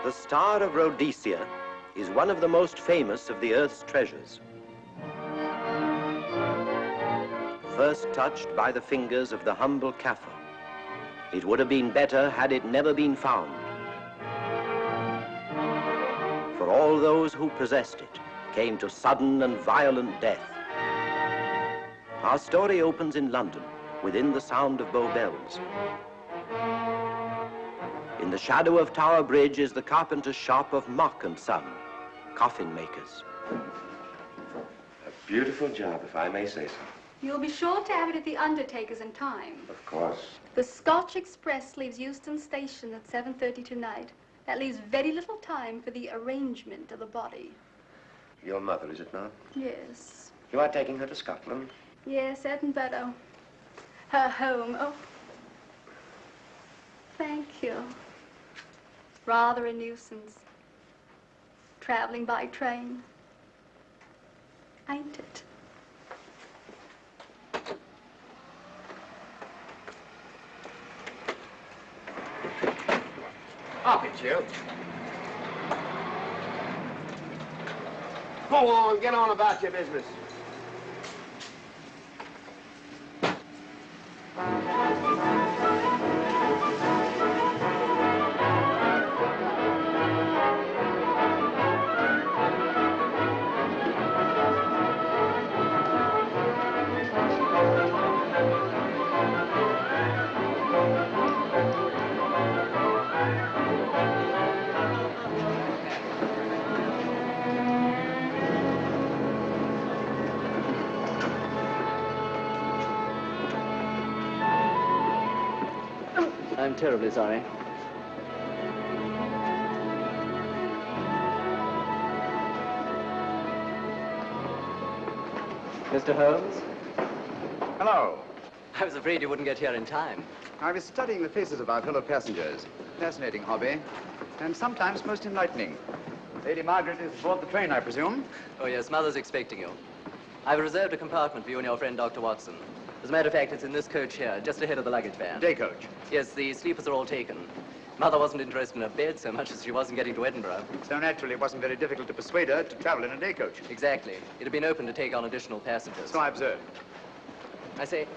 The Star of Rhodesia is one of the most famous of the Earth's treasures. First touched by the fingers of the humble Kaffir, it would have been better had it never been found. For all those who possessed it came to sudden and violent death. Our story opens in London, within the sound of Bow Bells. In the shadow of Tower Bridge is the carpenter's shop of Mock and Son, coffin makers. A beautiful job, if I may say so. You'll be sure to have it at the undertaker's in time. Of course. The Scotch Express leaves Euston Station at 7:30 tonight. That leaves very little time for the arrangement of the body. Your mother, is it not? Yes. You are taking her to Scotland? Yes, Edinburgh. Her home. Oh. Thank you. Rather a nuisance. Traveling by train. Ain't it? Up it, you. Go on, get on about your business. I'm terribly sorry. Mr. Holmes? Hello. I was afraid you wouldn't get here in time. I was studying the faces of our fellow passengers. Fascinating hobby, and sometimes most enlightening. Lady Margaret is aboard the train, I presume? Oh, yes, Mother's expecting you. I've reserved a compartment for you and your friend, Dr. Watson. As a matter of fact, it's in this coach here, just ahead of the luggage van. Day coach? Yes, the sleepers are all taken. Mother wasn't interested in a bed so much as she wasn't getting to Edinburgh. So naturally, it wasn't very difficult to persuade her to travel in a day coach. Exactly. It had been open to take on additional passengers. So I observed. I say,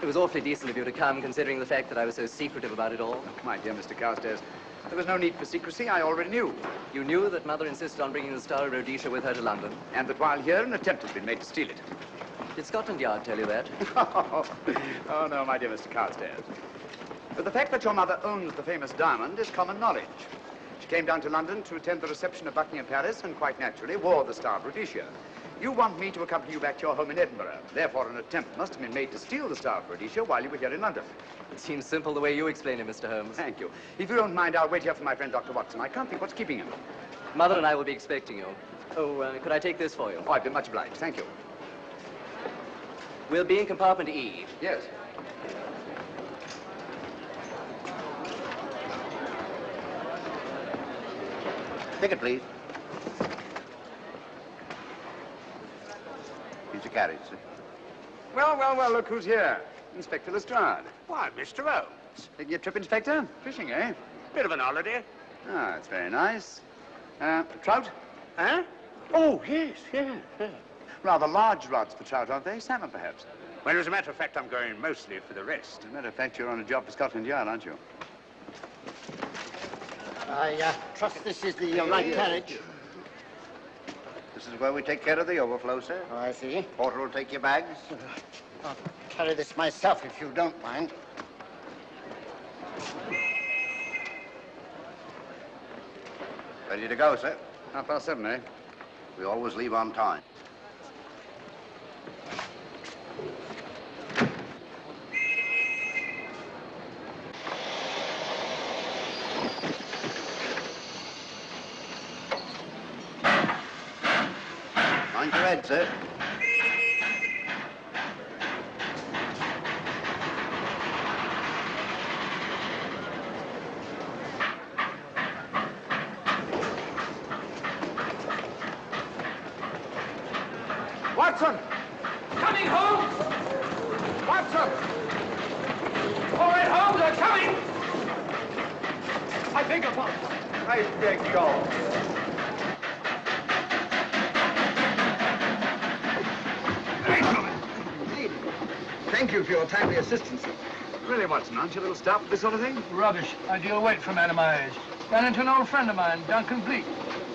it was awfully decent of you to come, considering the fact that I was so secretive about it all. My dear Mr. Carstairs, there was no need for secrecy. I already knew. You knew that Mother insisted on bringing the Star of Rhodesia with her to London? And that while here, an attempt had been made to steal it. Did Scotland Yard tell you that? Oh, no, my dear Mr. Carstairs. But the fact that your mother owns the famous diamond is common knowledge. She came down to London to attend the reception of Buckingham Palace and quite naturally wore the Star of Rhodesia. You want me to accompany you back to your home in Edinburgh. Therefore, an attempt must have been made to steal the Star of Rhodesia while you were here in London. It seems simple the way you explain it, Mr. Holmes. Thank you. If you don't mind, I'll wait here for my friend, Dr. Watson. I can't think what's keeping him. Mother and I will be expecting you. Oh, could I take this for you? Oh, I've been much obliged. Thank you. We'll be in compartment E. Yes. Ticket, please. Here's your carriage, sir. Well, look who's here. Inspector Lestrade. Why, Mr. Holmes. Taking a trip, Inspector? Fishing, eh? Bit of an holiday. Ah, that's very nice. Trout? Huh? Oh, yes. Rather large rods for trout, aren't they? Salmon, perhaps? Well, as a matter of fact, I'm going mostly for the rest. As a matter of fact, you're on a job for Scotland Yard, aren't you? I trust this is the right carriage. This is where we take care of the overflow, sir. Oh, I see. Porter will take your bags. I'll carry this myself if you don't mind. Ready to go, sir. 7:30, eh? We always leave on time. Mind your head, sir. Watson! Coming, Holmes! Watson! All right, Holmes, they're coming! I beg your pardon. I beg yours. Indeed. Thank you for your timely assistance. Really, Watson, aren't you a little stout for this sort of thing? Rubbish. Ideal weight for a man of my age. Ran into an old friend of mine, Duncan Bleak.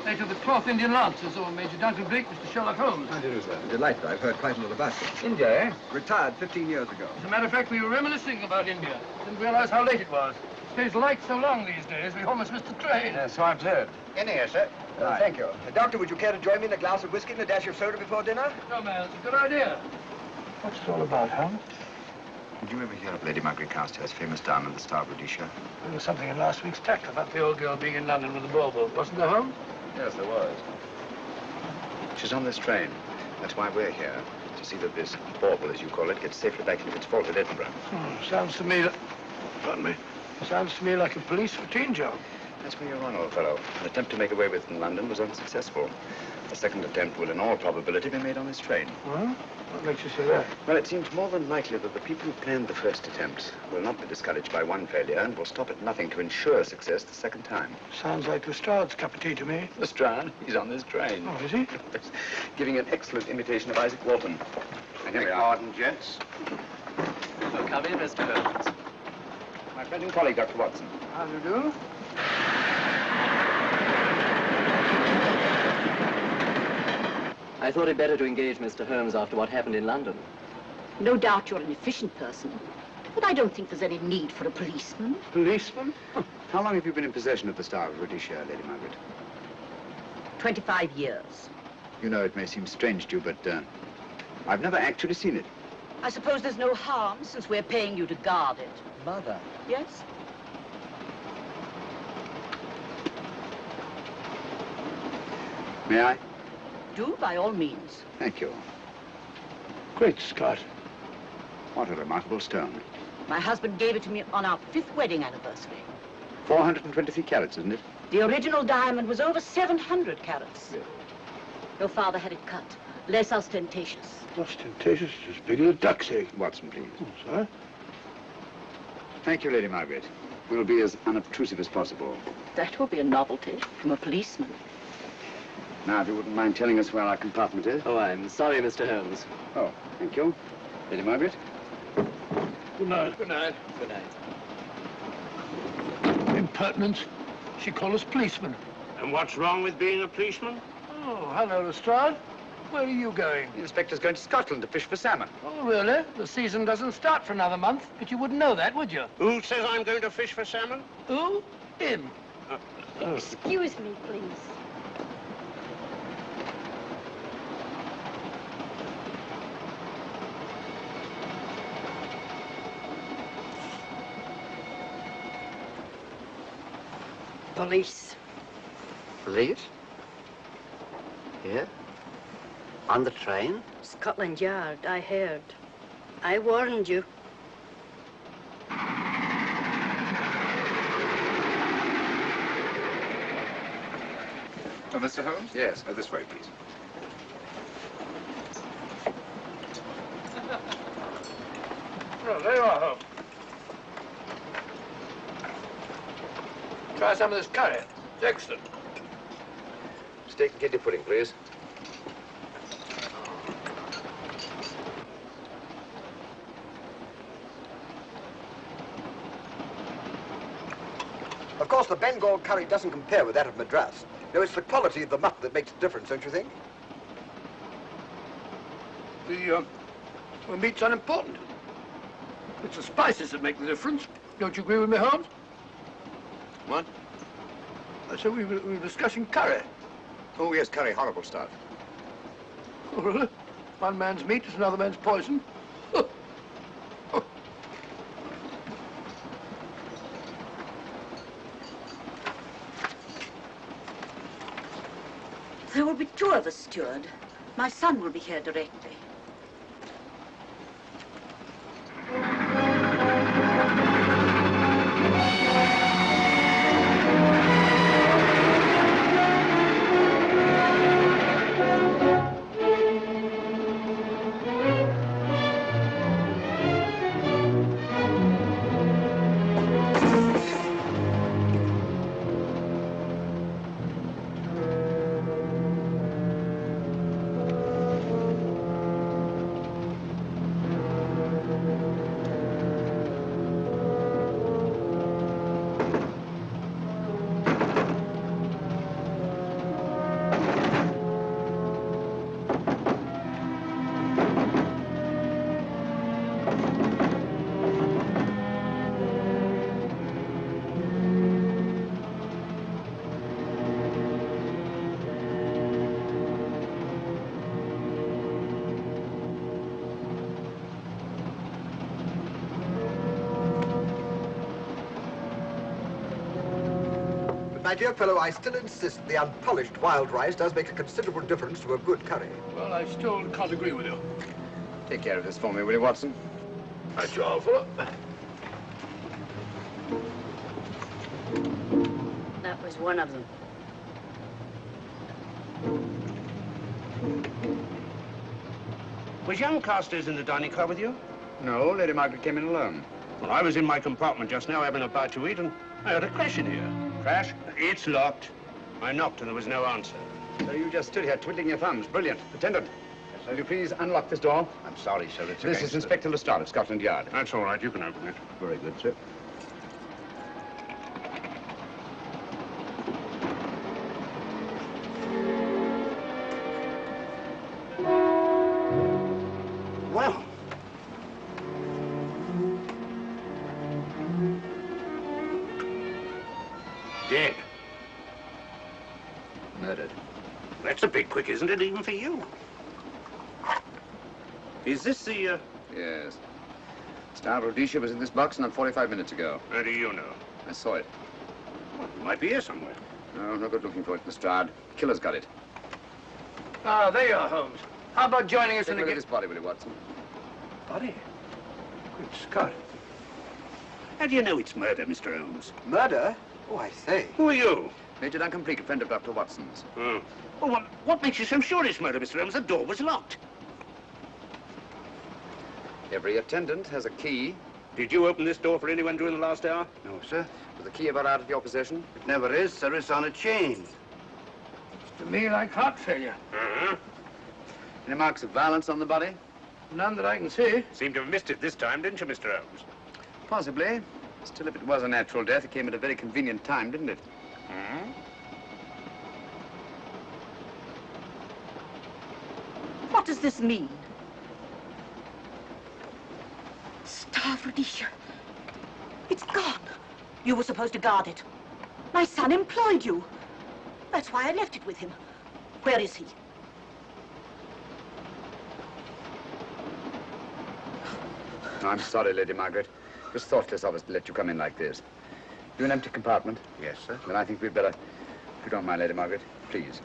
Late of the 12th Indian Lancers, or Major Duncan Bleak, Mr. Sherlock Holmes. How do you do, sir? Delighted. I've heard quite a lot about you. India, eh? Retired 15 years ago. As a matter of fact, we were reminiscing about India. Didn't realize how late it was. Stays light so long these days, we almost missed the train. Yes, so I've heard. In here, sir. Thank you. Doctor, would you care to join me in a glass of whiskey and a dash of soda before dinner? No, man, it's a good idea. What's it all about, Holmes? Did you ever hear of Lady Margaret Carstairs' famous diamond, the Star of Rhodesia? There was something in last week's tack about the old girl being in London with the bauble, wasn't there, Holmes? Yes, there was. She's on this train. That's why we're here, to see that this bauble, as you call it, gets safely back into its vault at Edinburgh. Sounds to me pardon me. Sounds to me like a police routine job. That's where you're on, old fellow. An attempt to make away with it in London was unsuccessful. A second attempt will, in all probability, be made on this train. Well, what makes you say that? Well, it seems more than likely that the people who planned the first attempt will not be discouraged by one failure and will stop at nothing to ensure success the second time. Sounds like Lestrade's cup of tea to me. Lestrade? He's on this train. Oh, is he? Giving an excellent imitation of Isaac Walton. And here we are. Pardon, gents. So come in, Mr. Holmes. My friend and colleague, Dr. Watson. How do you do? I thought it better to engage Mr. Holmes after what happened in London. No doubt you're an efficient person, but I don't think there's any need for a policeman. Policeman? How long have you been in possession of the Star of Rhodesia, Lady Margaret? 25 years. You know, it may seem strange to you, but I've never actually seen it. I suppose there's no harm since we're paying you to guard it. Mother. Yes? May I? Do, by all means. Thank you. Great Scott. What a remarkable stone. My husband gave it to me on our 5th wedding anniversary. 423 carats, isn't it? The original diamond was over 700 carats. Yeah. Your father had it cut, less ostentatious. Ostentatious, as big as a duck's egg. Watson, please. Oh, sir. Thank you, Lady Margaret. We'll be as unobtrusive as possible. That will be a novelty from a policeman. Now, if you wouldn't mind telling us where our compartment is. Oh, I'm sorry, Mr. Holmes. Oh, thank you. Lady Margaret? Good night. Good night. Good night. Impertinence. She called us policemen. And what's wrong with being a policeman? Oh, hello, Lestrade. Where are you going? The inspector's going to Scotland to fish for salmon. Oh, really? The season doesn't start for another month, but you wouldn't know that, would you? Who says I'm going to fish for salmon? Who? Him. Excuse me, please. Police. Police? Here? On the train? Scotland Yard, I heard. I warned you. Oh, Mr. Holmes? Yes, this way, please. Oh, there you are, Holmes. Try some of this curry. It's excellent. Steak and kidney pudding, please. Of course, the Bengal curry doesn't compare with that of Madras. No, it's the quality of the mutt that makes the difference, don't you think? The meat's unimportant. It's the spices that make the difference. Don't you agree with me, Holmes? What? I said we were discussing curry. Oh, yes, curry, horrible stuff. Oh, really? One man's meat is another man's poison. There will be 2 of us, steward. My son will be here directly. my dear fellow, I still insist the unpolished wild rice does make a considerable difference to a good curry. Well, I still can't agree with you. Take care of this for me, will you, Watson? That's all, fella. That was one of them. Was young Carstairs in the dining car with you? No, Lady Margaret came in alone. Well, I was in my compartment just now having a bite to eat, and I heard a crash in here. Crash? It's locked. I knocked and there was no answer. So you just stood here twiddling your thumbs. Brilliant. Attendant, will you please unlock this door? I'm sorry, sir. It's This is Inspector Lestrade of Scotland Yard. That's all right, you can open it. Very good, sir. Well. Dead. Murdered. That's a bit quick, isn't it, even for you? Is this the, Yes. Star Rhodesia was in this box not 45 minutes ago. How do you know? I saw it. Well, it might be here somewhere. No, no good looking for it, Lestrade. Killer's got it. Ah, there you are, Holmes. How about joining us Take in a the look at this body, will you, Watson? Body? Good Scott. How do you know it's murder, Mr. Holmes? Murder? Oh, I say. Who are you? Major Duncan Bleak, a friend of Dr. Watson's. Oh. Well, what makes you so sure it's murder, Mr. Holmes? The door was locked. Every attendant has a key. Did you open this door for anyone during the last hour? No, sir. Was the key ever out of your possession? It never is, sir. It's on a chain. Looks to me like heart failure. Uh-huh. Any marks of violence on the body? None that I can see. Seemed to have missed it this time, didn't you, Mr. Holmes? Possibly. Still, if it was a natural death, it came at a very convenient time, didn't it? Hmm? What does this mean? Star of Rhodesia. It's gone. You were supposed to guard it. My son employed you. That's why I left it with him. Where is he? I'm sorry, Lady Margaret. It was thoughtless of us to let you come in like this. You an empty compartment? Yes, sir. Then I think we'd better, if you don't mind, Lady Margaret, please.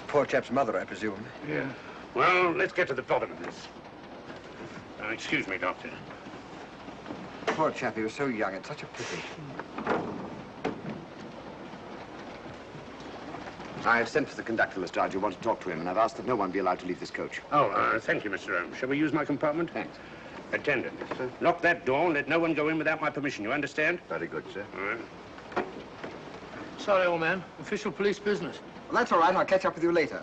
Poor chap's mother, I presume. Yeah. Well, let's get to the bottom of this. Excuse me, Doctor. Poor chap, he was so young. It's such a pity. I've sent for the conductor, Lestrade. You want to talk to him, and I've asked that no one be allowed to leave this coach. Oh, thank you, Mr. Holmes. Shall we use my compartment? Thanks. Attendant, lock that door and let no one go in without my permission. You understand? Very good, sir. All right. Sorry, old man. Official police business. Well, that's all right. I'll catch up with you later.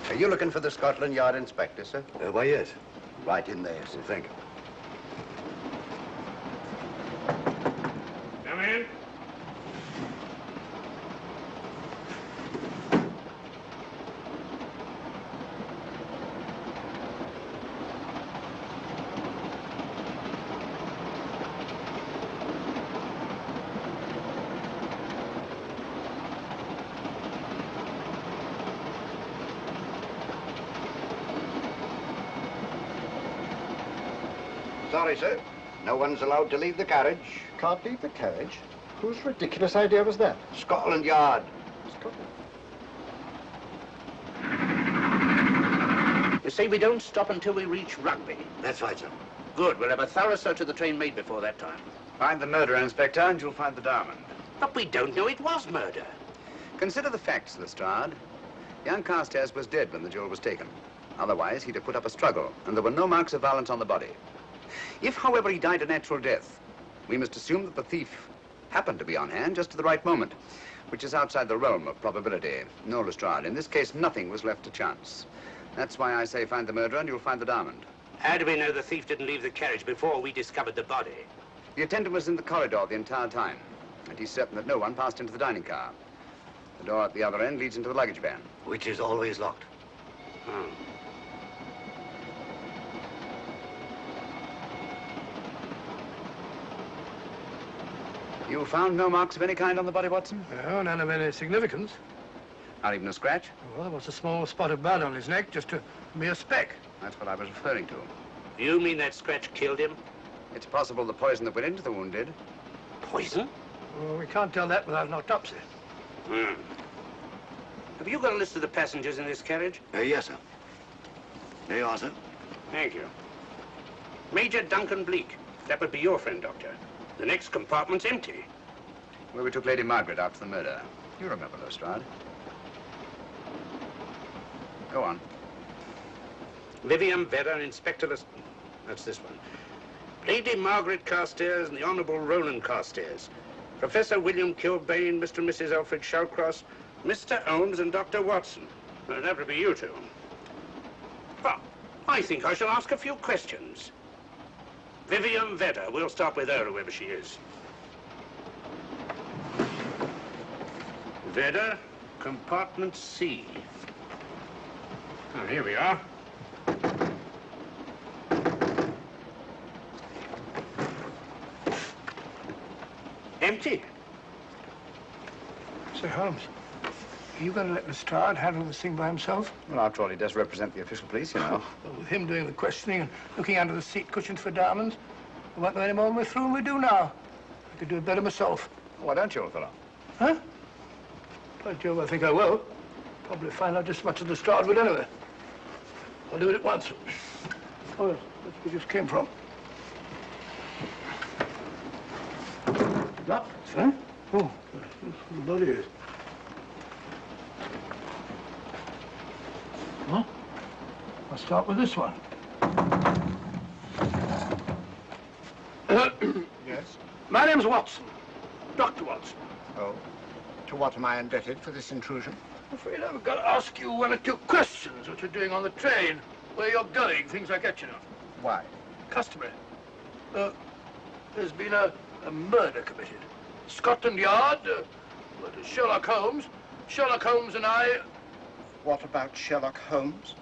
Are you looking for the Scotland Yard inspector, sir? Why, yes. Right in there, sir. Thank you. Come in. Sorry, sir. No one's allowed to leave the carriage. Can't leave the carriage? Whose ridiculous idea was that? Scotland Yard. You say we don't stop until we reach Rugby. That's right, sir. Good. We'll have a thorough search of the train made before that time. Find the murderer, Inspector, and you'll find the diamond. But we don't know it was murder. Consider the facts, Lestrade. Young Carstairs was dead when the jewel was taken. Otherwise, he'd have put up a struggle, and there were no marks of violence on the body. If, however, he died a natural death, we must assume that the thief happened to be on hand just at the right moment, which is outside the realm of probability. No, Lestrade, in this case, nothing was left to chance. That's why I say find the murderer and you'll find the diamond. How do we know the thief didn't leave the carriage before we discovered the body? The attendant was in the corridor the entire time, and he's certain that no one passed into the dining car. The door at the other end leads into the luggage van. Which is always locked. Oh. You found no marks of any kind on the body, Watson? Well, none of any significance. Not even a scratch? Well, there was a small spot of blood on his neck, just a mere speck. That's what I was referring to. You mean that scratch killed him? It's possible the poison that went into the wound did. Poison? Well, we can't tell that without an autopsy. Have you got a list of the passengers in this carriage? Yes, sir. There you are, sir. Thank you. Major Duncan Bleak. That would be your friend, Doctor. The next compartment's empty. Where we took Lady Margaret after the murder. You remember, Lestrade. Go on. Vivian Vedder, Inspector That's this one. Lady Margaret Carstairs and the Honourable Roland Carstairs. Professor William Kilbane, Mr. and Mrs. Alfred Shawcross, Mr. Holmes and Dr. Watson. Well, that would be you two. Well, I think I shall ask a few questions. Vivian Vedder, we'll start with her, whoever she is. Vedder, compartment C. Oh, here we are. Empty. Sir Holmes, are you going to let Lestrade handle this thing by himself? Well, after all, he does represent the official police, you know. Well, with him doing the questioning and looking under the seat cushions for diamonds, we won't know any more when we're through than we do now. I could do it better myself. Why don't you, old fellow? Huh? By Jove, I think I will. Probably find out just as much as Lestrade would anyway. I'll do it at once. Oh, yes, that's where we just came from. Locked, huh? Oh, the body is. Huh? I'll start with this one. Yes? My name's Watson. Dr. Watson. Oh. To what am I indebted for this intrusion? I'm afraid I've got to ask you one or two questions. What you're doing on the train, where you're going, things like that, you know. Why? Customary. There's been a murder committed. Scotland Yard, Sherlock Holmes. Sherlock Holmes and I... What about Sherlock Holmes?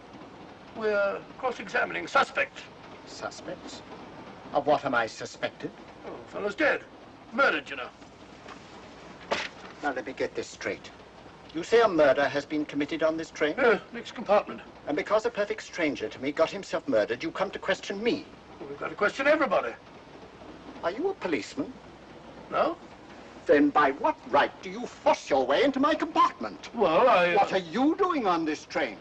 We're cross-examining suspects. Suspects? Of what am I suspected? Oh, the fellow's dead. Murdered, you know. Now, let me get this straight. You say a murder has been committed on this train? Next compartment. And because a perfect stranger to me got himself murdered, you come to question me? Well, we've got to question everybody. Are you a policeman? No? Then by what right do you force your way into my compartment? Well, What are you doing on this train?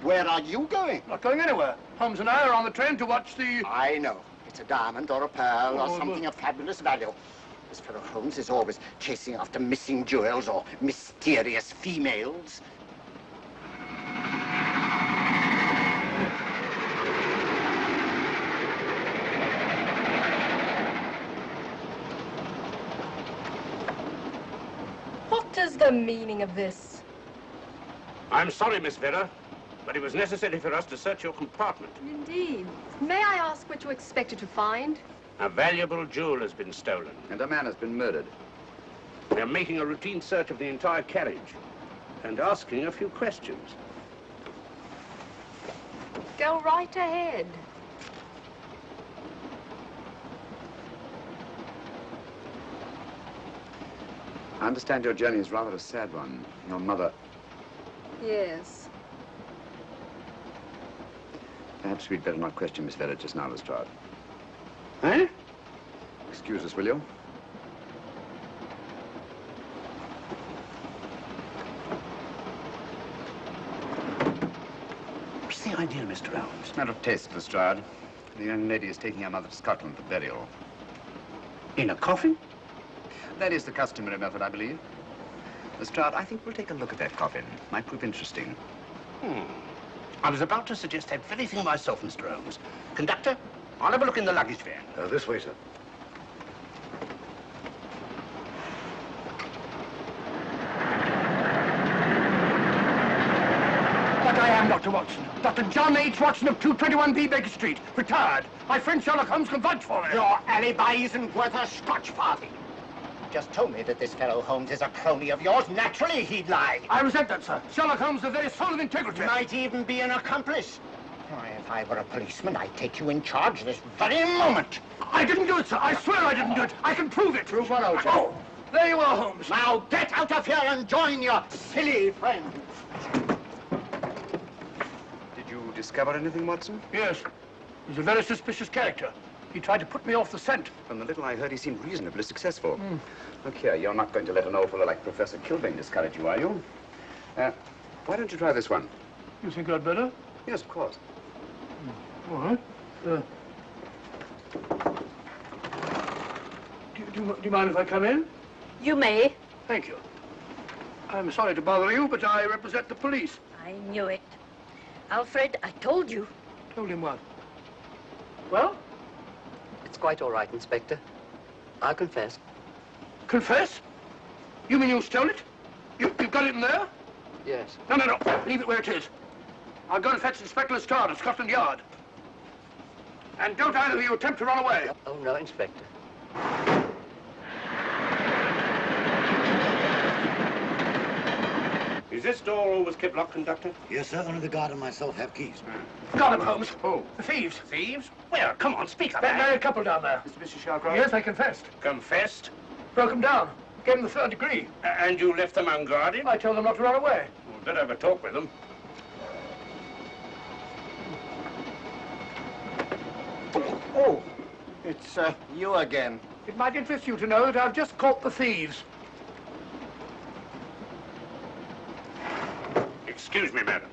Where are you going? Not going anywhere. Holmes and I are on the train to watch the... I know. It's a diamond or a pearl or something of fabulous value. This fellow Holmes is always chasing after missing jewels or mysterious females. What is the meaning of this? I'm sorry, Miss Vedder, but it was necessary for us to search your compartment. Indeed. May I ask what you expected to find? A valuable jewel has been stolen. And a man has been murdered. We are making a routine search of the entire carriage and asking a few questions. Go right ahead. I understand your journey is rather a sad one. Your mother... Yes. Perhaps we'd better not question Miss Vedder just now, Lestrade. Eh? Excuse us, will you? What's the idea, Mr. Holmes? Matter of taste, Lestrade. The young lady is taking her mother to Scotland for burial. In a coffin? That is the customary method, I believe. Lestrade, I think we'll take a look at that coffin. Might prove interesting. I was about to suggest that very thing myself, Mr. Holmes. Conductor, I'll have a look in the luggage van. This way, sir. But I am Dr. Watson. Dr. John H. Watson of 221B Baker Street. Retired. My friend Sherlock Holmes can vouch for me. Your alibi isn't worth a Scotch farthing. Just told me that this fellow Holmes is a crony of yours. Naturally, he'd lie. I resent that, sir. Sherlock Holmes is the very soul of integrity. Might even be an accomplice. Why, if I were a policeman, I'd take you in charge this very moment. I didn't do it, sir. I swear I didn't do it. I can prove it. Prove what, old chap? Oh, There you are, Holmes. Now get out of here and join your silly friends. Did you discover anything, Watson? Yes. He's a very suspicious character. He tried to put me off the scent. From the little I heard, he seemed reasonably successful. Look here, you're not going to let an old fellow like Professor Kilbane discourage you, are you? Why don't you try this one? You think I'd better? Yes, of course. All right. Do you mind if I come in? You may. Thank you. I'm sorry to bother you, but I represent the police. I knew it. Alfred, I told you. Told him what? Well? It's quite all right, Inspector. I'll confess. Confess? You mean you stole it? You've got it in there? Yes. No. Leave it where it is. I'll go and fetch Inspector Lestrade at Scotland Yard. And don't either of you attempt to run away. Oh, no, Inspector. Is this door always kept locked, Conductor? Yes, sir. Only the guard and myself have keys. Got him, Holmes. Who? The thieves. Thieves? Where? Come on, speak up. That married couple down there. Mr. Sherlock? Yes, I confessed. Confessed? Broke them down. Gave them the 3rd degree. And you left them unguarded? I told them not to run away. Well, better have a talk with them. Oh, it's you again. It might interest you to know that I've just caught the thieves. Excuse me, madam.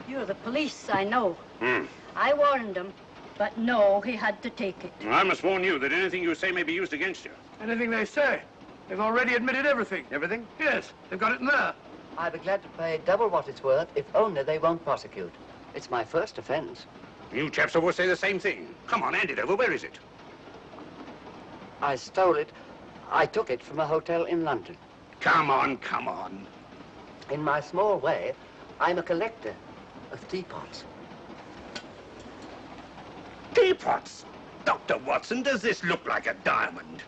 You're the police, I know. Hmm. I warned him, but no, he had to take it. Well, I must warn you that anything you say may be used against you. Anything they say. They've already admitted everything. Everything? Yes, they've got it in there. I'd be glad to pay double what it's worth if only they won't prosecute. It's my first offense. You chaps always say the same thing. Come on, hand it over. Where is it? I stole it. I took it from a hotel in London. Come on, come on. In my small way, I'm a collector of teapots. Teapots? Dr. Watson, does this look like a diamond?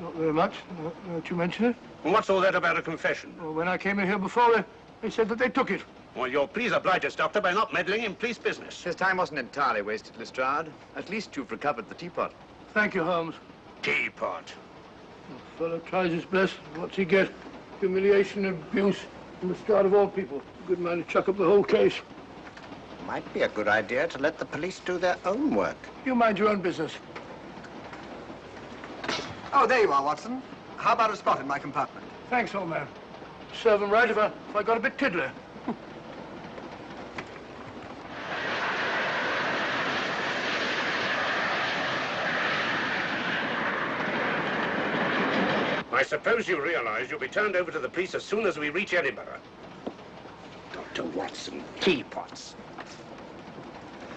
Not very much, now that you mention it. And what's all that about a confession? Well, when I came in here before, they said that they took it. Well, you'll please oblige us, Doctor, by not meddling in police business. His time wasn't entirely wasted, Lestrade. At least you've recovered the teapot. Thank you, Holmes. Teapot. The fellow tries his best. What's he get? Humiliation and abuse from the start of all people. A good man to chuck up the whole case. Might be a good idea to let the police do their own work. You mind your own business. Oh, there you are, Watson. How about a spot in my compartment? Thanks, old man. Serve them right if I got a bit tiddly. I suppose you realize you'll be turned over to the police as soon as we reach Edinburgh. Dr. Watson, teapots.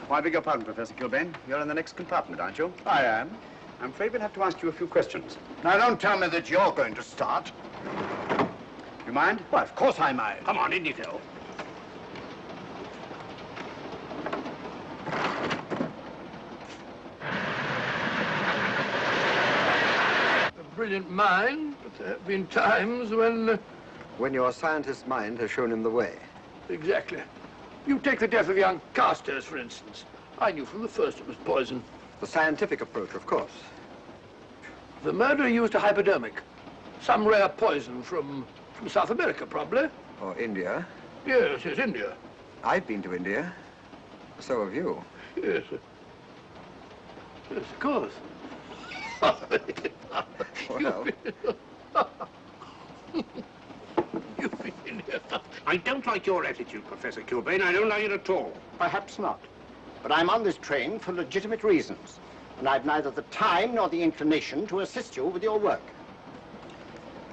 Oh, I beg your pardon, Professor Kilbane. You're in the next compartment, aren't you? I am. I'm afraid we'll have to ask you a few questions. Now, don't tell me that you're going to start. You mind? Why, of course I mind. Come on, in you go. A brilliant mind, but there have been times when... When your scientist's mind has shown him the way. Exactly. You take the death of young Carstairs, for instance. I knew from the first it was poison. The scientific approach, of course. The murderer used a hypodermic. Some rare poison from South America, probably. Or India. Yes, India. I've been to India. So have you. Yes. Yes, of course. Well. You've been in here. I don't like your attitude, Professor Kilbane. I don't like it at all. Perhaps not. But I'm on this train for legitimate reasons. And I've neither the time nor the inclination to assist you with your work.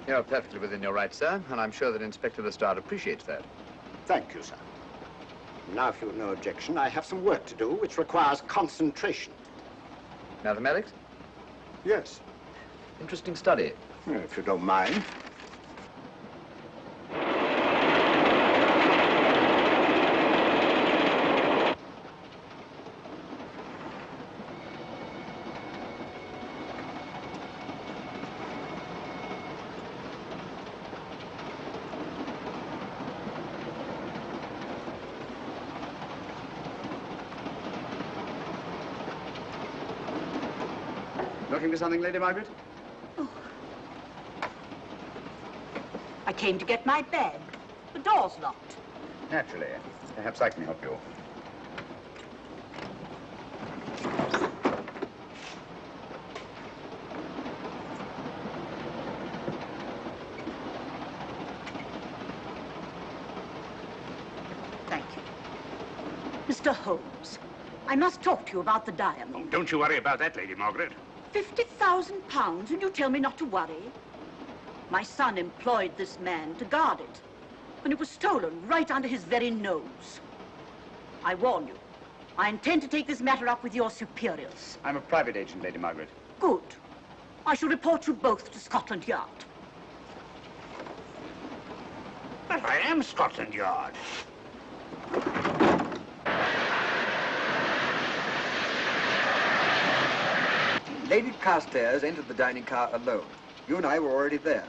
You're perfectly within your rights, sir, and I'm sure that Inspector Lestrade appreciates that. Thank you, sir. Now, if you've no objection, I have some work to do which requires concentration. Mathematics? Yes. Interesting study. If you don't mind. Looking for something, Lady Margaret? Oh. came to get my bag. The door's locked. Naturally. Perhaps I can help you. Thank you. Mr. Holmes, I must talk to you about the diamond. Oh, don't you worry about that, Lady Margaret. £50,000 and you tell me not to worry? My son employed this man to guard it, and it was stolen right under his very nose. I warn you, I intend to take this matter up with your superiors. I'm a private agent, Lady Margaret. Good. I shall report you both to Scotland Yard. But I am Scotland Yard. Lady Carstairs entered the dining car alone. You and I were already there.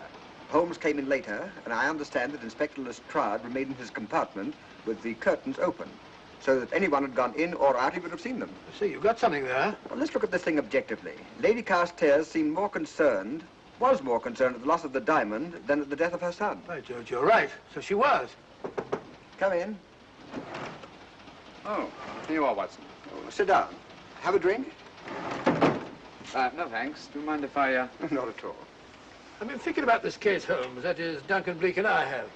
Holmes came in later, and I understand that Inspector Lestrade remained in his compartment with the curtains open, so that anyone had gone in or out, he would have seen them. I see, you've got something there. Well, let's look at this thing objectively. Lady Carstairs seemed more concerned, was more concerned at the loss of the diamond than at the death of her son. By George, you're right. So she was. Come in. Oh, here you are, Watson. Oh, sit down. Have a drink? No, thanks. Do you mind if I, Not at all. I've been thinking about this case, Holmes. That is, Duncan Bleak and I have.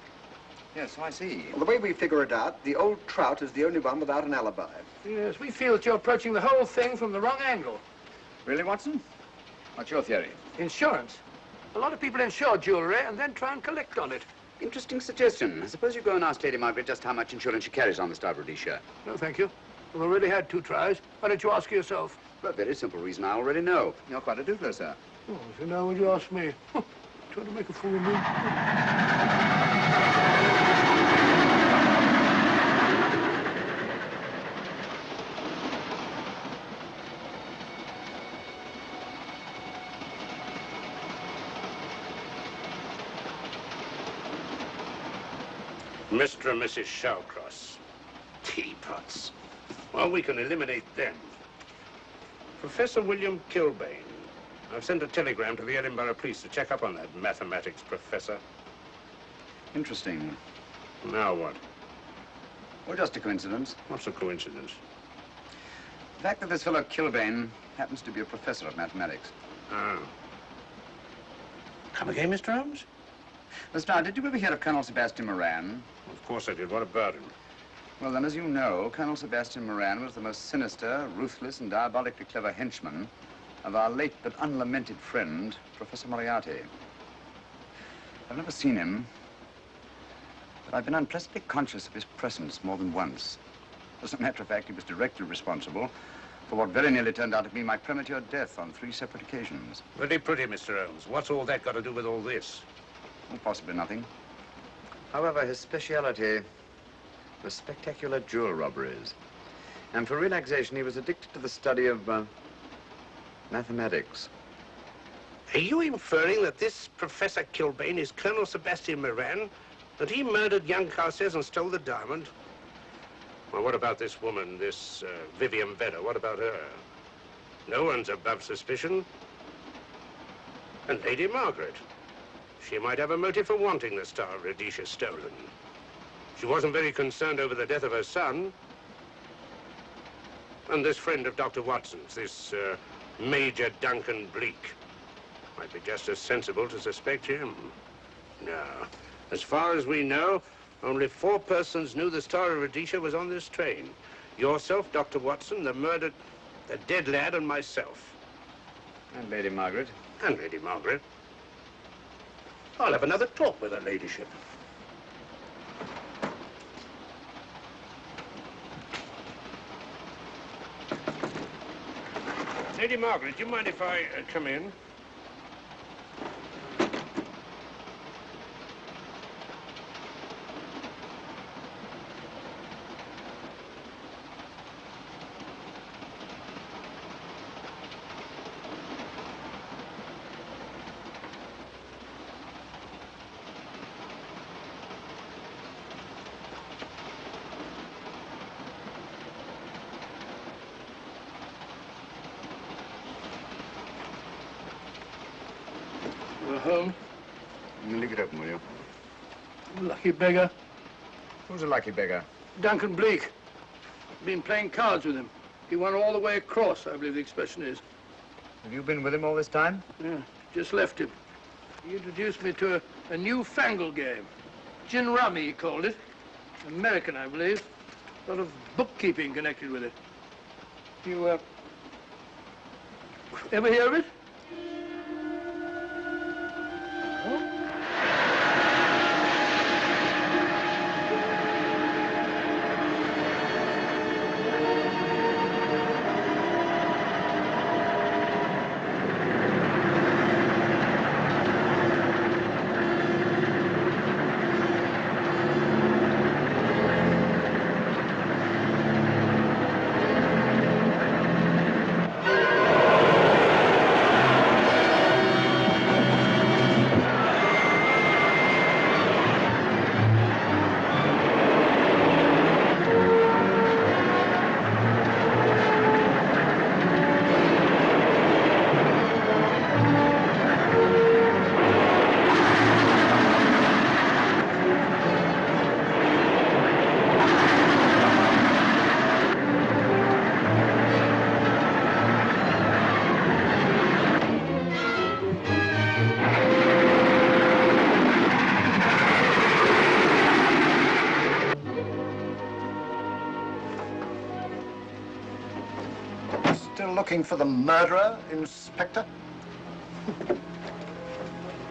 Yes, so I see. Well, the way we figure it out, the old trout is the only one without an alibi. Yes, we feel that you're approaching the whole thing from the wrong angle. Really, Watson? What's your theory? Insurance. A lot of people insure jewelry and then try and collect on it. Interesting suggestion. I suppose you go and ask Lady Margaret just how much insurance she carries on the Star of Rhodesia. No, thank you. We've already had 2 tries. Why don't you ask her yourself? For a very simple reason I already know. You're quite a doodler, sir. Oh, so now would you ask me? Trying to make a fool of me. Mr. and Mrs. Shawcross. Teapots. Well, we can eliminate them. Professor William Kilbane. I've sent a telegram to the Edinburgh police to check up on that mathematics professor. Interesting. Now what? Well, just a coincidence. What's a coincidence? The fact that this fellow Kilbane happens to be a professor of mathematics. Ah. Come again, Mr. Holmes? Lestrade, did you ever hear of Colonel Sebastian Moran? Of course I did. What about him? Well, then, as you know, Colonel Sebastian Moran was the most sinister, ruthless, and diabolically clever henchman of our late but unlamented friend, Professor Moriarty. I've never seen him, but I've been unpleasantly conscious of his presence more than once. As a matter of fact, he was directly responsible for what very nearly turned out to be my premature death on 3 separate occasions. Very pretty, Mr. Holmes. What's all that got to do with all this? Well, possibly nothing. However, his speciality was spectacular jewel robberies. And for relaxation, he was addicted to the study of mathematics. Are you inferring that this Professor Kilbane is Colonel Sebastian Moran? That he murdered young Carstairs and stole the diamond? Well, what about this woman, this Vivian Vedder? What about her? No one's above suspicion. And Lady Margaret. She might have a motive for wanting the Star of Rhodesia stolen. She wasn't very concerned over the death of her son. And this friend of Dr. Watson's, this Major Duncan Bleak, might be just as sensible to suspect him. No. As far as we know, only 4 persons knew the Star of Rhodesia was on this train. Yourself, Dr. Watson, the murdered, the dead lad, and myself. And Lady Margaret. And Lady Margaret. I'll have another talk with her ladyship. Lady Margaret, do you mind if I come in? Home? Leave it open, will you? Lucky beggar. Who's a lucky beggar? Duncan Bleak. Been playing cards with him. He won all the way across, I believe the expression is. Have you been with him all this time? Yeah, just left him. He introduced me to a newfangled game. Gin rummy, he called it. American, I believe. A lot of bookkeeping connected with it. You, ever hear of it? Looking for the murderer, Inspector?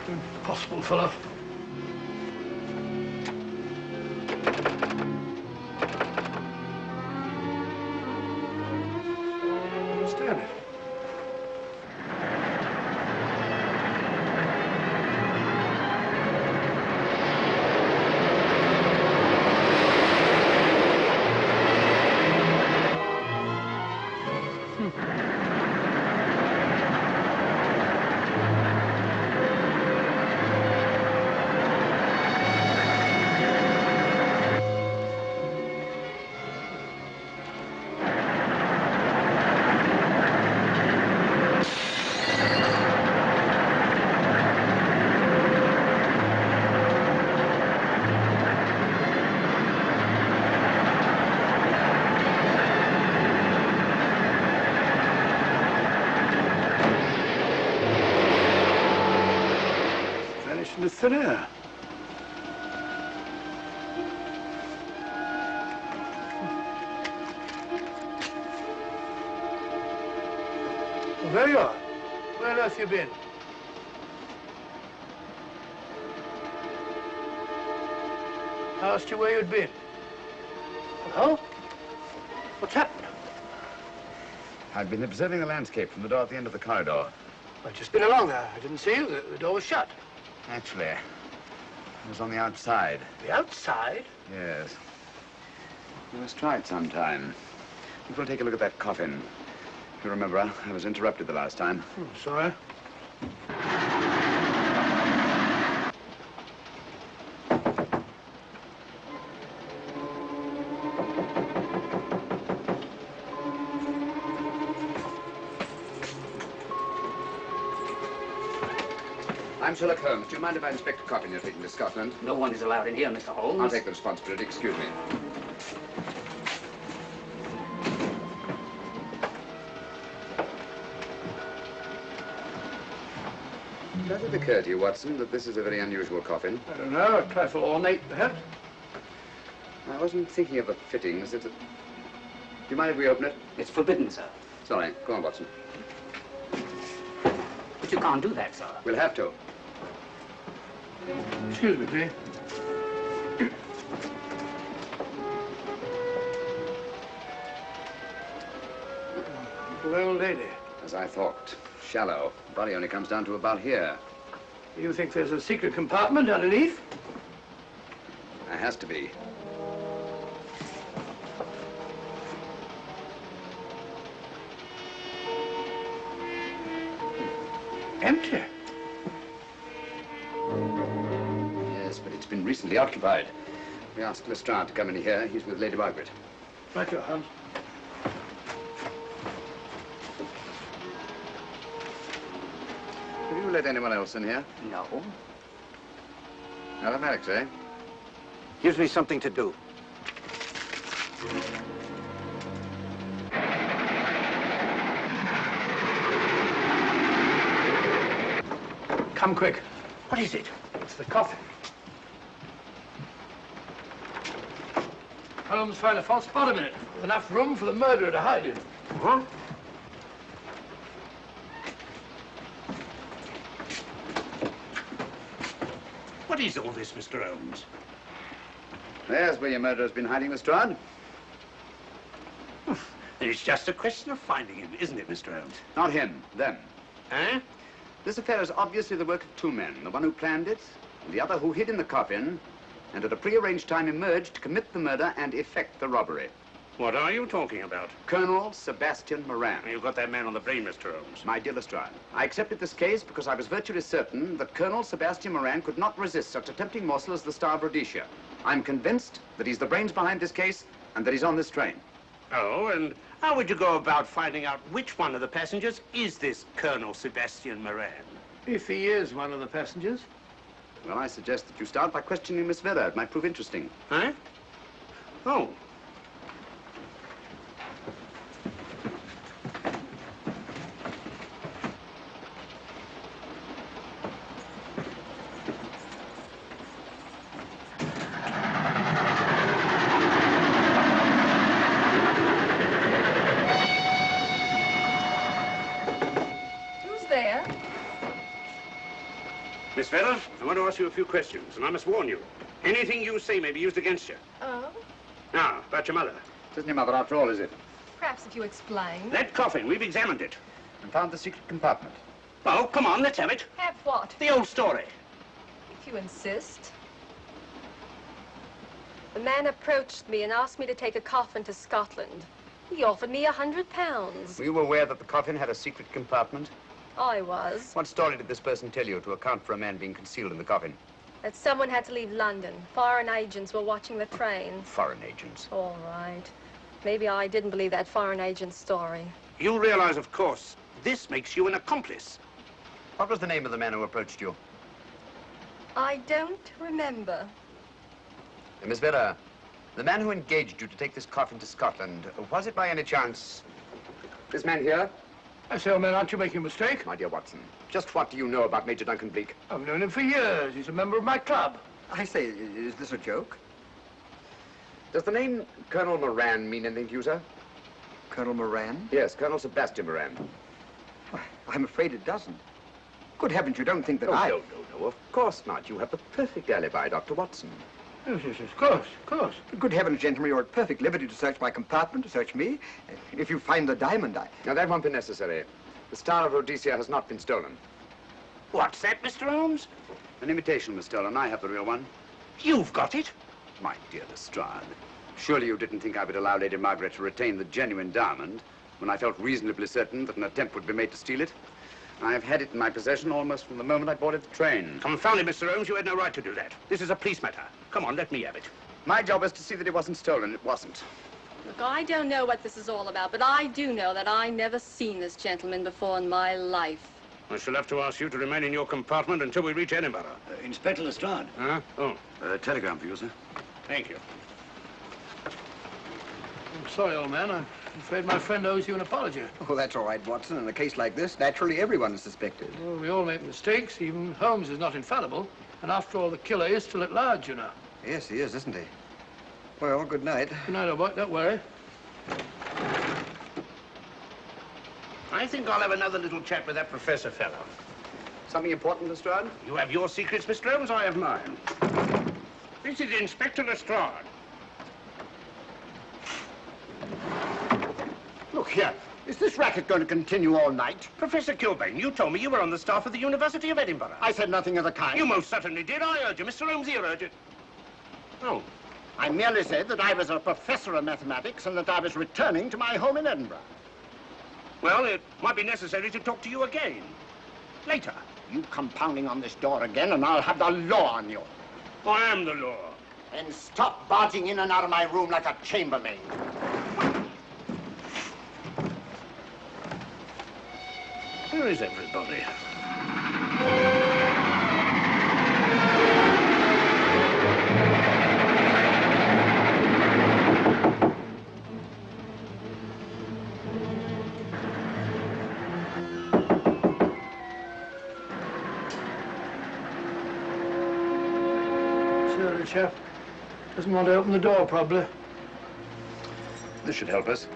Impossible, fellow. Understand it. Into thin air. Well, there you are. Where on earth you been? I asked you where you'd been. Hello? What's happened? I've been observing the landscape from the door at the end of the corridor. I've just been along there. I didn't see you. The door was shut. Actually, I was on the outside. The outside? Yes. We must try it sometime. We'll take a look at that coffin. If you remember, I was interrupted the last time. Sorry. I'm Sherlock Holmes. Do you mind if I inspect a coffin you're taking to Scotland? No one is allowed in here, Mr. Holmes. I'll take the responsibility. Excuse me. Does it occur to you, Watson, that this is a very unusual coffin? I don't know. A trifle ornate, perhaps. I wasn't thinking of the fittings. Do you mind if we open it? It's forbidden, sir. Sorry. Go on, Watson. But you can't do that, sir. We'll have to. Excuse me, please. Little old lady. As I thought. Shallow. Body only comes down to about here. You think there's a secret compartment underneath? There has to be. Empty. Yes, but it's been recently occupied. We asked Lestrade to come in here. He's with Lady Margaret. Right, your Holmes. Have you let anyone else in here? No. Mathematics, eh? Gives me something to do. Come quick. What is it? It's the coffin. Holmes found a false bottom in it, with enough room for the murderer to hide in. Huh? What is all this, Mr. Holmes? There's where your murderer's been hiding, Lestrade. It's just a question of finding him, isn't it, Mr. Holmes? Not him, them. Eh? This affair is obviously the work of two men, the one who planned it, and the other who hid in the coffin, and at a prearranged time emerged to commit the murder and effect the robbery. What are you talking about? Colonel Sebastian Moran. You've got that man on the brain, Mr. Holmes. My dear Lestrade, I accepted this case because I was virtually certain that Colonel Sebastian Moran could not resist such a tempting morsel as the Star of Rhodesia. I'm convinced that he's the brains behind this case and that he's on this train. Oh, and how would you go about finding out which one of the passengers is this Colonel Sebastian Moran? If he is one of the passengers. Well, I suggest that you start by questioning Miss Vera. It might prove interesting. Huh? Oh. Miss Vera, I want to ask you a few questions, and I must warn you. Anything you say may be used against you. Oh? Now, about your mother. It isn't your mother after all, is it? Perhaps if you explain. That coffin, we've examined it. And found the secret compartment. Oh, come on, let's have it. Have what? The old story. If you insist. The man approached me and asked me to take a coffin to Scotland. He offered me £100. Were you aware that the coffin had a secret compartment? I was. What story did this person tell you to account for a man being concealed in the coffin? That someone had to leave London. Foreign agents were watching the train. Foreign agents? All right. Maybe I didn't believe that foreign agent story. You realize, of course, this makes you an accomplice. What was the name of the man who approached you? I don't remember. Miss Vera, the man who engaged you to take this coffin to Scotland, was it by any chance this man here? I say, old man, aren't you making a mistake? My dear Watson, just what do you know about Major Duncan Bleak? I've known him for years. He's a member of my club. I say, is this a joke? Does the name Colonel Moran mean anything to you, sir? Colonel Moran? Yes, Colonel Sebastian Moran. Why, I'm afraid it doesn't. Good heavens, you don't think that No, I... no, of course not. You have the perfect alibi, Dr. Watson. Yes, of course, of course. Good heavens, gentlemen, you're at perfect liberty to search my compartment, to search me. If you find the diamond, Now, that won't be necessary. The Star of Rhodesia has not been stolen. What's that, Mr. Holmes? An imitation was stolen. I have the real one. You've got it? My dear Lestrade, surely you didn't think I would allow Lady Margaret to retain the genuine diamond when I felt reasonably certain that an attempt would be made to steal it? I have had it in my possession almost from the moment I boarded the train. Confound it, Mr. Holmes, you had no right to do that. This is a police matter. Come on, let me have it. My job is to see that it wasn't stolen. It wasn't. Look, I don't know what this is all about, but I do know that I never seen this gentleman before in my life. I shall have to ask you to remain in your compartment until we reach Edinburgh. Inspector Lestrade. Huh? Oh. Telegram for you, sir. Thank you. I'm sorry, old man. I'm afraid my friend owes you an apology. Oh, that's all right, Watson. In a case like this, naturally everyone is suspected. Well, we all make mistakes. Even Holmes is not infallible. And after all, the killer is still at large, you know. Yes, he is, isn't he? Well, good night. Good night, old boy. Don't worry. I think I'll have another little chat with that professor fellow. Something important, Lestrade? You have your secrets, Mr. Holmes, I have mine. This is Inspector Lestrade. Look here. Is this racket going to continue all night? Professor Kilbane, you told me you were on the staff of the University of Edinburgh. I said nothing of the kind. You most certainly did. I urge you. Mr. Holmes here urged it. Oh. I merely said that I was a professor of mathematics and that I was returning to my home in Edinburgh. Well, it might be necessary to talk to you again. Later. You come pounding on this door again and I'll have the law on you. I am the law. And stop barging in and out of my room like a chambermaid. Where is everybody? chap. Doesn't want to open the door, probably. This should help us.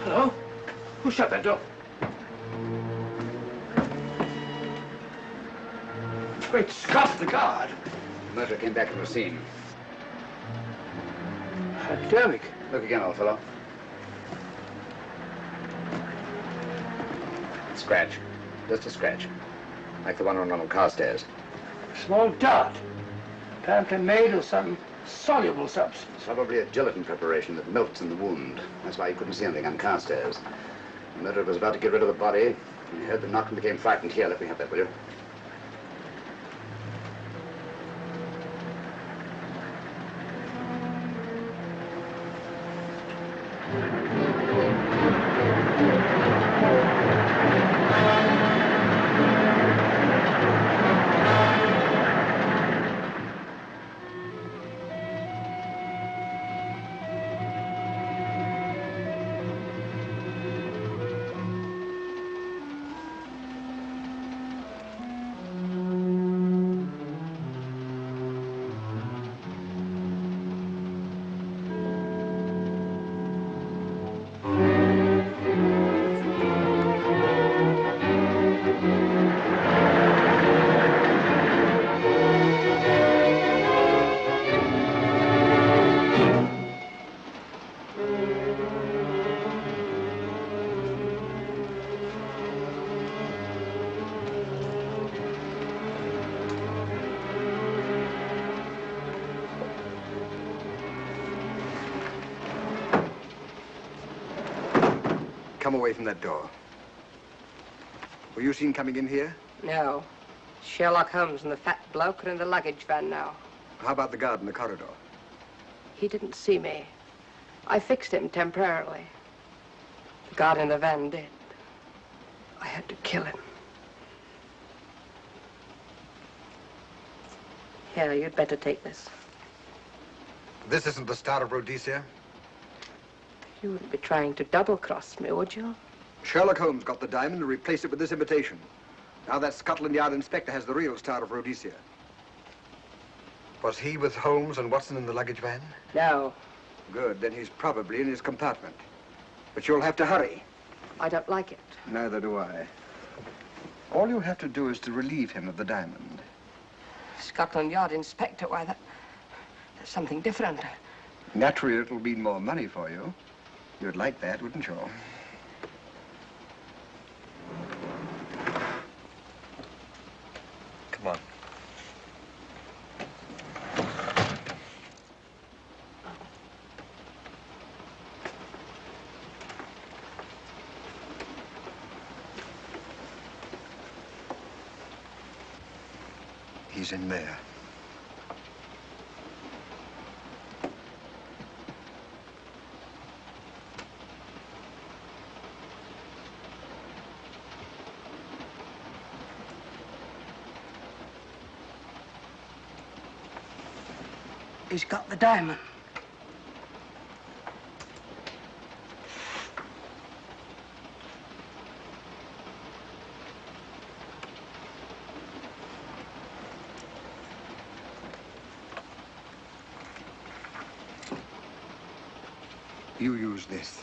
Hello? Who shut that door? Great Scott, the guard. The murderer came back from the scene. Derrick. Look again, old fellow. Scratch. Just a scratch. Like the one on Ronald Carstairs. Small dot. Apparently made of some soluble substance. Probably a gelatin preparation that melts in the wound. That's why you couldn't see anything on Carstairs. The murderer was about to get rid of the body. He heard the knock and became frightened. Here, let me have that, will you? Come away from that door. Were you seen coming in here? No. Sherlock Holmes and the fat bloke are in the luggage van now. How about the guard in the corridor? He didn't see me. I fixed him temporarily. The guard in the van did. I had to kill him. Here, you'd better take this. This isn't the Star of Rhodesia? You wouldn't be trying to double-cross me, would you? Sherlock Holmes got the diamond and replaced it with this imitation. Now that Scotland Yard inspector has the real Star of Rhodesia. Was he with Holmes and Watson in the luggage van? No. Good, then he's probably in his compartment. But you'll have to hurry. I don't like it. Neither do I. All you have to do is to relieve him of the diamond. Scotland Yard inspector, why, that's something different. Naturally, it'll mean more money for you. You'd like that, wouldn't you? Come on. He's in there. He's got the diamond. You use this.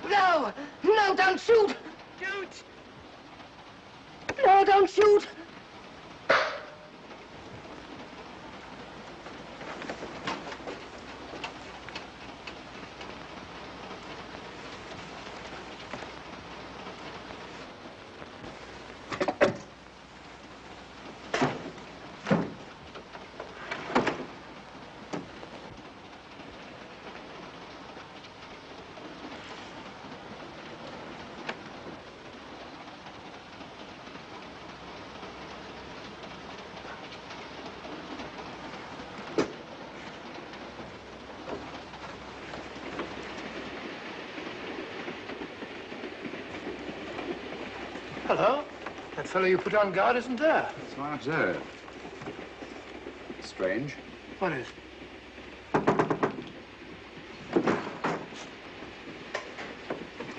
No! No, don't shoot! Shoot! No, don't shoot! Hello. That fellow you put on guard isn't there. So I observe. Strange. What is?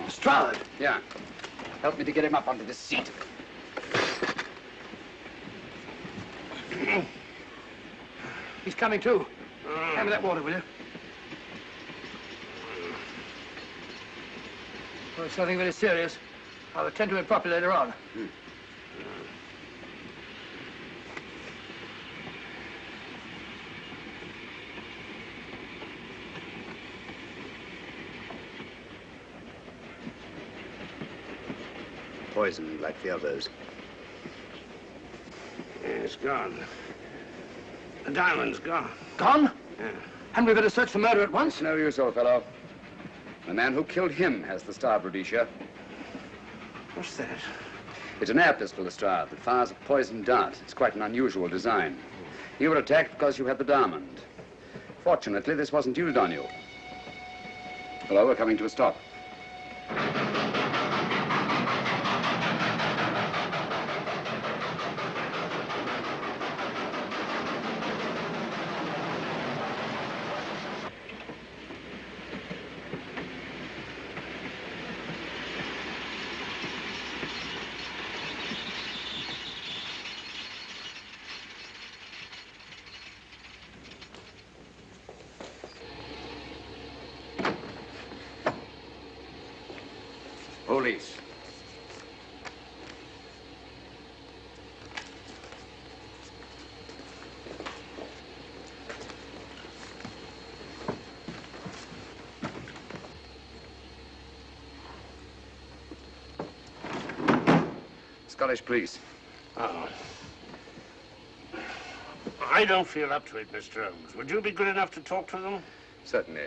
Stroud. Yeah. Help me to get him up onto this seat. He's coming too. Hand me that water, will you? Well, it's nothing very serious. I'll attend to it properly later on. Poisoned like the others. Yeah, it's gone. The diamond's gone. Gone? Yeah. Hadn't we better search for murder at once? No use, old fellow. The man who killed him has the Star of Rhodesia. What's that? It's an air pistol, Lestrade, that fires a poisoned dart. It's quite an unusual design. You were attacked because you had the diamond. Fortunately, this wasn't used on you. Hello, we're coming to a stop. Police. Scottish police. Oh. I don't feel up to it, Mr. Holmes. Would you be good enough to talk to them? Certainly.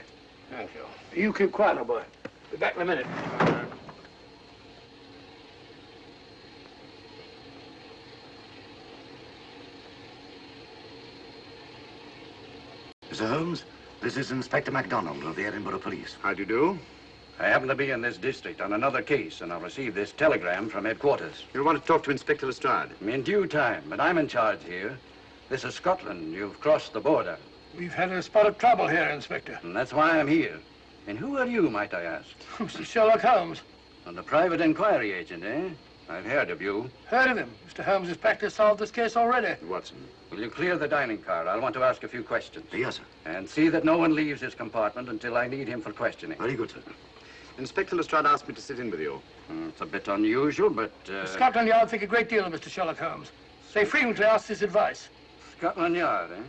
Thank you. You keep quiet, old boy. Be back in a minute. Mr. Holmes, this is Inspector MacDonald of the Edinburgh Police. How do you do? I happen to be in this district on another case, and I'll receive this telegram from headquarters. You want to talk to Inspector Lestrade? In due time, but I'm in charge here. This is Scotland. You've crossed the border. We've had a spot of trouble here, Inspector. And that's why I'm here. And who are you, might I ask? Mr. Sherlock Holmes. And the private inquiry agent, eh? I've heard of you. Heard of him. Mr. Holmes has practically solved this case already. Watson. Will you clear the dining car? I'll want to ask a few questions. Yes, sir. And see that no one leaves his compartment until I need him for questioning. Very good, sir. Inspector Lestrade asked me to sit in with you. It's a bit unusual, but... Scotland Yard think a great deal of Mr. Sherlock Holmes. They frequently ask his advice. Scotland Yard, eh?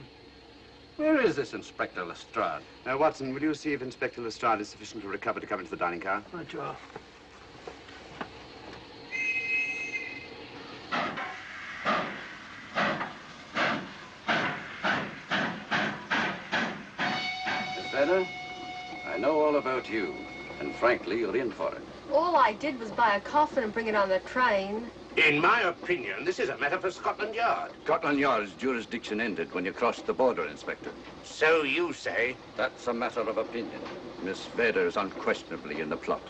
Where is this Inspector Lestrade? Now, Watson, will you see if Inspector Lestrade is sufficient to recover to come into the dining car? Right, you are. Miss Vedder, I know all about you, and frankly, you're in for it. All I did was buy a coffin and bring it on the train. In my opinion, this is a matter for Scotland Yard. Scotland Yard's jurisdiction ended when you crossed the border, Inspector. So you say? That's a matter of opinion. Miss Vedder is unquestionably in the plot.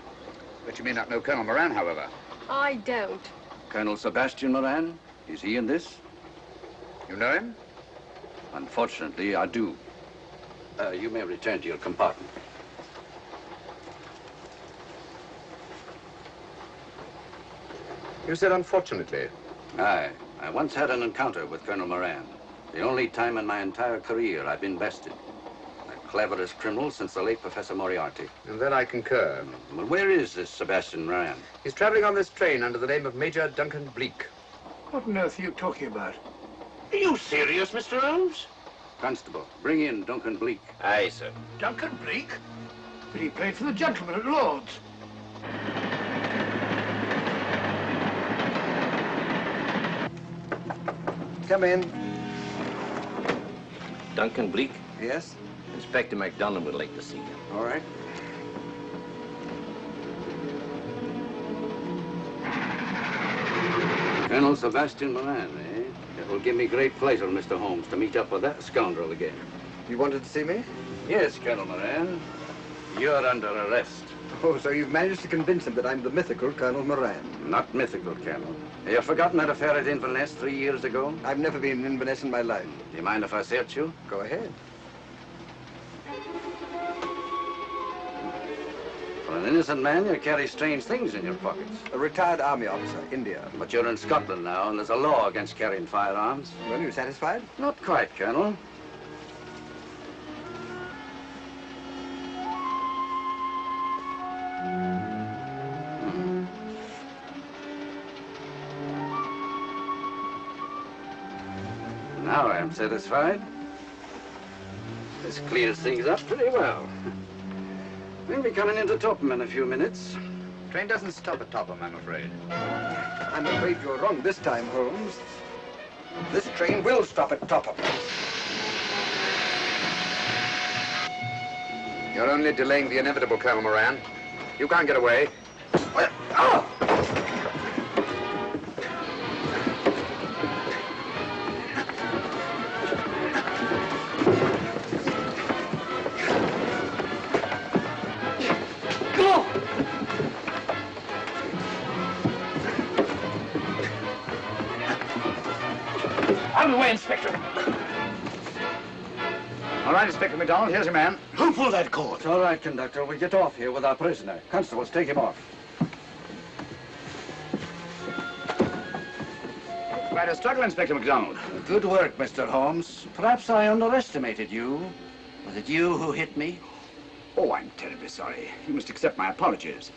But you may not know Colonel Moran, however. I don't. Colonel Sebastian Moran, is he in this? You know him? Unfortunately, I do. You may return to your compartment. You said unfortunately. Aye. I once had an encounter with Colonel Moran. The only time in my entire career I've been bested. The cleverest criminal since the late Professor Moriarty. And then I concur. Well, where is this Sebastian Moran? He's traveling on this train under the name of Major Duncan Bleak. What on earth are you talking about? Are you serious, Mr. Holmes? Constable, bring in Duncan Bleak. Aye, sir. Duncan Bleak? But he played for the gentleman at Lord's. Come in. Duncan Bleak? Yes? Inspector MacDonald would like to see you. All right. Colonel Sebastian Moran, eh? It will give me great pleasure, Mr. Holmes, to meet up with that scoundrel again. You wanted to see me? Yes, Colonel Moran. You're under arrest. Oh, so you've managed to convince him that I'm the mythical Colonel Moran. Not mythical, Colonel. Have you forgotten that affair at Inverness 3 years ago? I've never been in Inverness in my life. Do you mind if I search you? Go ahead. For an innocent man, you carry strange things in your pockets. A retired army officer, India. But you're in Scotland now, and there's a law against carrying firearms. Well, you satisfied? Not quite, Colonel. Now I'm satisfied. This clears things up pretty well. We'll be coming into Topham in a few minutes. Train doesn't stop at Topham, I'm afraid. I'm afraid you're wrong this time, Holmes. This train will stop at Topham. You're only delaying the inevitable, Colonel Moran. You can't get away. Out of the way, Inspector. All right, Inspector MacDonald, here's your man. Who pulled that cord? It's all right, conductor. We'll get off here with our prisoner. Constables, take him off. Quite a struggle, Inspector MacDonald. Good work, Mr. Holmes. Perhaps I underestimated you. Was it you who hit me? Oh, I'm terribly sorry. You must accept my apologies.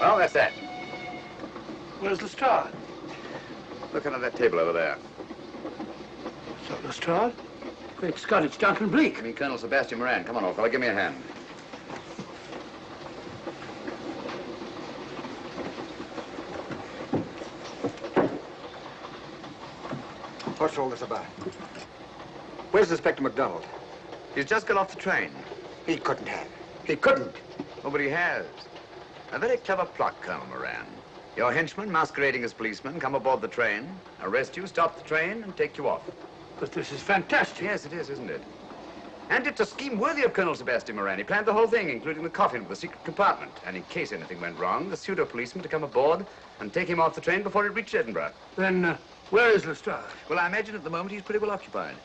Well, that's that. Where's Lestrade? Look under that table over there. It's not Lestrade. Great Scott, it's Duncan Bleak. I mean, Colonel Sebastian Moran. Come on, old fella, give me a hand. What's all this about? Where's Inspector MacDonald? He's just got off the train. He couldn't have. He couldn't. Oh, but he has. A very clever plot, Colonel Moran. Your henchmen, masquerading as policemen, come aboard the train, arrest you, stop the train, and take you off. But this is fantastic. Yes, it is, isn't it? And it's a scheme worthy of Colonel Sebastian Moran. He planned the whole thing, including the coffin with the secret compartment. And in case anything went wrong, the pseudo-policeman to come aboard and take him off the train before it reached Edinburgh. Then, where is Lestrade? Well, I imagine at the moment he's pretty well occupied.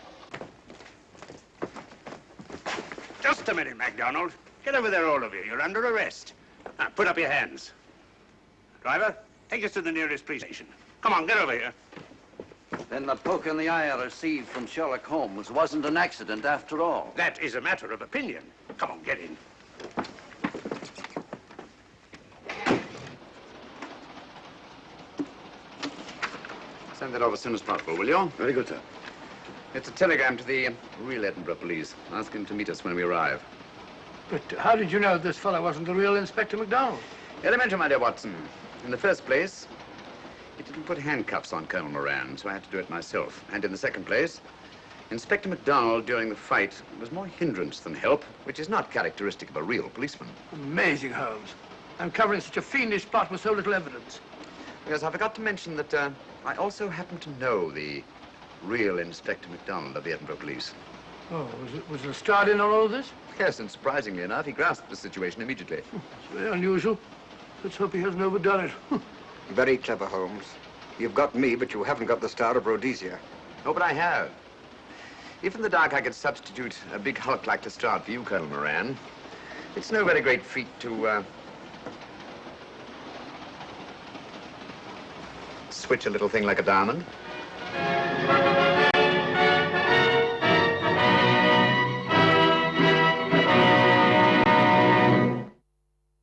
Just a minute, MacDonald. Get over there, all of you. You're under arrest. Now, put up your hands. Driver, take us to the nearest police station. Come on, get over here. Then the poke in the eye I received from Sherlock Holmes wasn't an accident after all. That is a matter of opinion. Come on, get in. Send that over as soon as possible, will you? Very good, sir. It's a telegram to the real Edinburgh police. Ask him to meet us when we arrive. But how did you know this fellow wasn't the real Inspector MacDonald? Elementary, my dear Watson. In the first place, he didn't put handcuffs on Colonel Moran, so I had to do it myself. And in the second place, Inspector MacDonald, during the fight, was more hindrance than help, which is not characteristic of a real policeman. Amazing, Holmes. I'm covering such a fiendish plot with so little evidence. Yes, I forgot to mention that I also happen to know the real Inspector MacDonald of the Edinburgh police. Oh, was Lestrade in on all of this? Yes, and surprisingly enough, he grasped the situation immediately. It's very unusual. Let's hope he hasn't overdone it. Very clever, Holmes. You've got me, but you haven't got the Star of Rhodesia. Oh, but I have. If in the dark I could substitute a big hulk like Lestrade for you, Colonel Moran, it's no very great feat to, switch a little thing like a diamond.